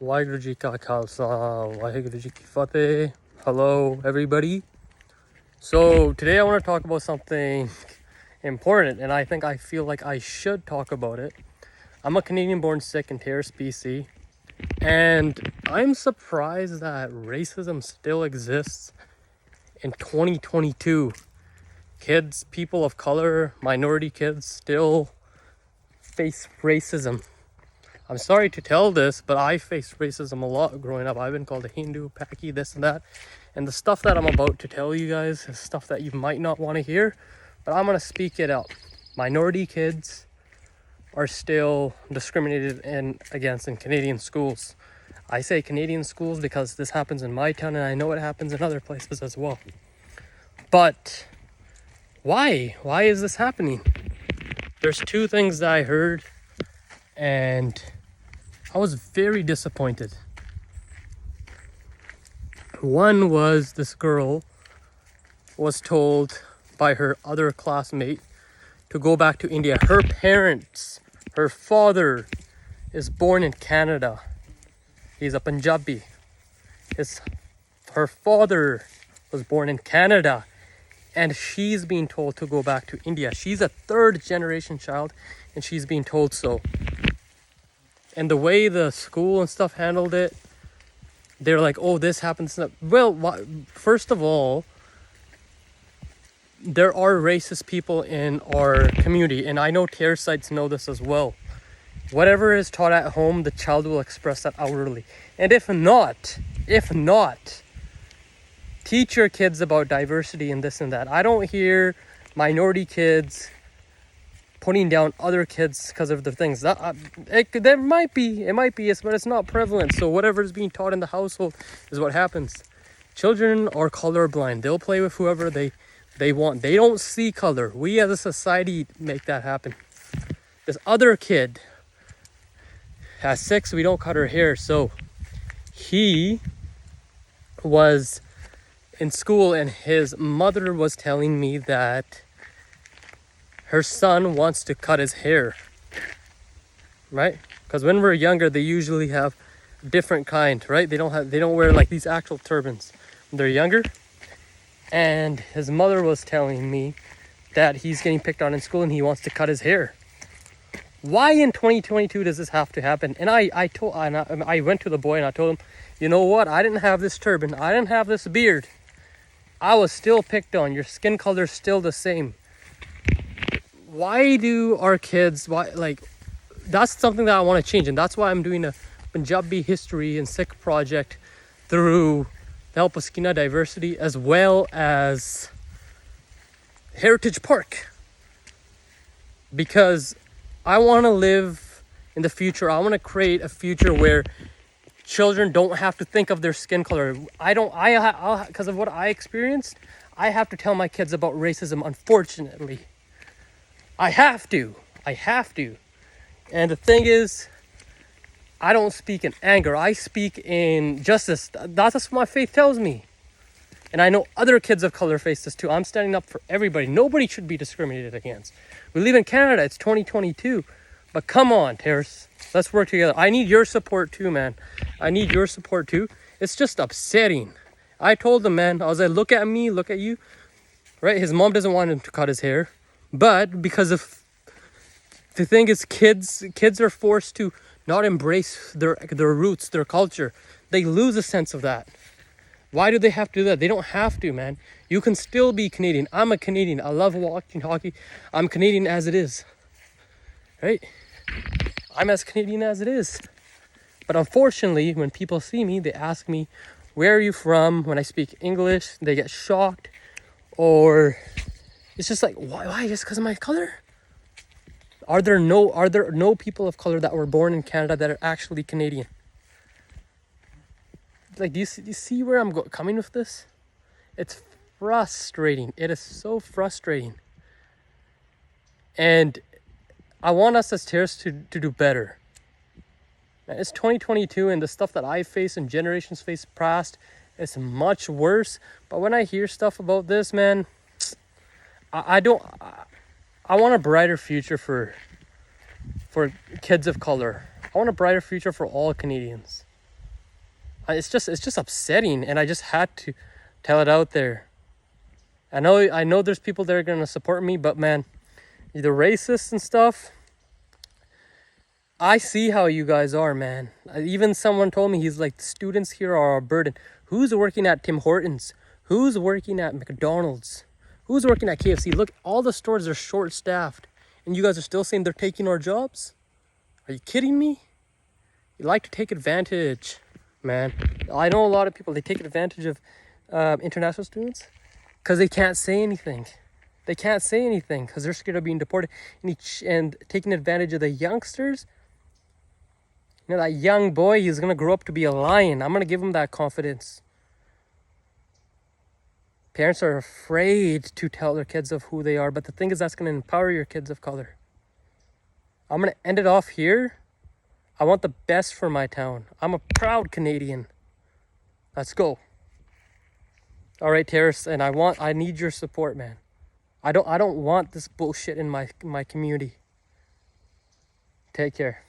Waheguru Ji Ka Khalsa, Waheguru Ji Ki Fateh. Hello, everybody. So today I want to talk about something important, and I feel like I should talk about it. I'm a Canadian-born Sikh in Terrace BC, and I'm surprised that racism still exists in 2022. Kids, people of color, minority kids still face racism. I'm sorry to tell this, but I faced racism a lot growing up. I've been called a Hindu, Paki, this and that. And the stuff that I'm about to tell you guys is stuff that you might not want to hear, but I'm going to speak it out. Minority kids are still discriminated against in Canadian schools. I say Canadian schools because this happens in my town, and I know it happens in other places as well. But why? Why is this happening? There's two things that I heard, and I was very disappointed. One was this girl was told by her other classmate to go back to India. Her parents, her father is born in Canada. He's a Punjabi. Her father was born in Canada, and she's being told to go back to India. She's a third generation child, and she's being told so. And the way the school and stuff handled it, they're like, oh, this happens. Well, first of all, there are racist people in our community, and I know Terraceites know this as well. Whatever is taught at home, the child will express that outwardly. And if not, teach your kids about diversity and this and that. I don't hear minority kids putting down other kids because of the things that there might be, but it's not prevalent. So whatever is being taught in the household is what happens. Children are colorblind. They'll play with whoever they want. They don't see color. We as a society make that happen. This other kid has 6. We don't cut her hair, so he was in school, and his mother was telling me that her son wants to cut his hair, right? Because when we're younger, they usually have different kind, right? They don't wear like these actual turbans when they're younger. And his mother was telling me that he's getting picked on in school and he wants to cut his hair. Why in 2022 does this have to happen? And I went to the boy and I told him, you know what? I didn't have this turban. I didn't have this beard. I was still picked on. Your skin color is still the same. Why do our kids, that's something that I want to change, and that's why I'm doing a Punjabi history and Sikh project through the help of Skina Diversity, as well as Heritage Park, because I want to live in the future. I want to create a future where children don't have to think of their skin color. Because of what I experienced, I have to tell my kids about racism, unfortunately. I have to. And the thing is, I don't speak in anger. I speak in justice. That's what my faith tells me. And I know other kids of color face this too. I'm standing up for everybody. Nobody should be discriminated against. We live in Canada. It's 2022. But come on, Terrace. Let's work together. I need your support too, man. I need your support too. It's just upsetting. I told him, man, I was like, look at me, look at you. Right? His mom doesn't want him to cut his hair. But because of the thing is, kids are forced to not embrace their roots, their culture. They lose a sense of that. Why do they have to do that? They don't have to, man. You can still be Canadian. I'm a Canadian. I love watching hockey. I'm Canadian as it is. Right? I'm as Canadian as it is. But unfortunately, when people see me, they ask me, where are you from? When I speak English, they get shocked. Or it's just like, why? Just because of my color? Are there no people of color that were born in Canada that are actually Canadian? Like, do you see where I'm coming with this? It's frustrating. It is so frustrating. And I want us as Terrace to do better. It's 2022, and the stuff that I face and generations face past is much worse. But when I hear stuff about this, man, I want a brighter future for kids of color. I want a brighter future for all Canadians. It's just upsetting, and I just had to tell it out there. I know there's people that are gonna support me, but man, the racists and stuff, I see how you guys are, man. Even someone told me, he's like, the students here are a burden. Who's working at Tim Hortons? Who's working at McDonald's? Who's working at KFC? Look, all the stores are short-staffed, and you guys are still saying they're taking our jobs? Are you kidding me? You like to take advantage, man. I know a lot of people, they take advantage of international students because they can't say anything. They can't say anything because they're scared of being deported, and taking advantage of the youngsters. You know, that young boy, he's going to grow up to be a lion. I'm going to give him that confidence. Parents are afraid to tell their kids of who they are, but the thing is, that's going to empower your kids of color. I'm going to end it off here. I want the best for my town. I'm a proud Canadian. Let's go. All right, Terrace, and I need your support, man. I don't want this bullshit in my community. Take care.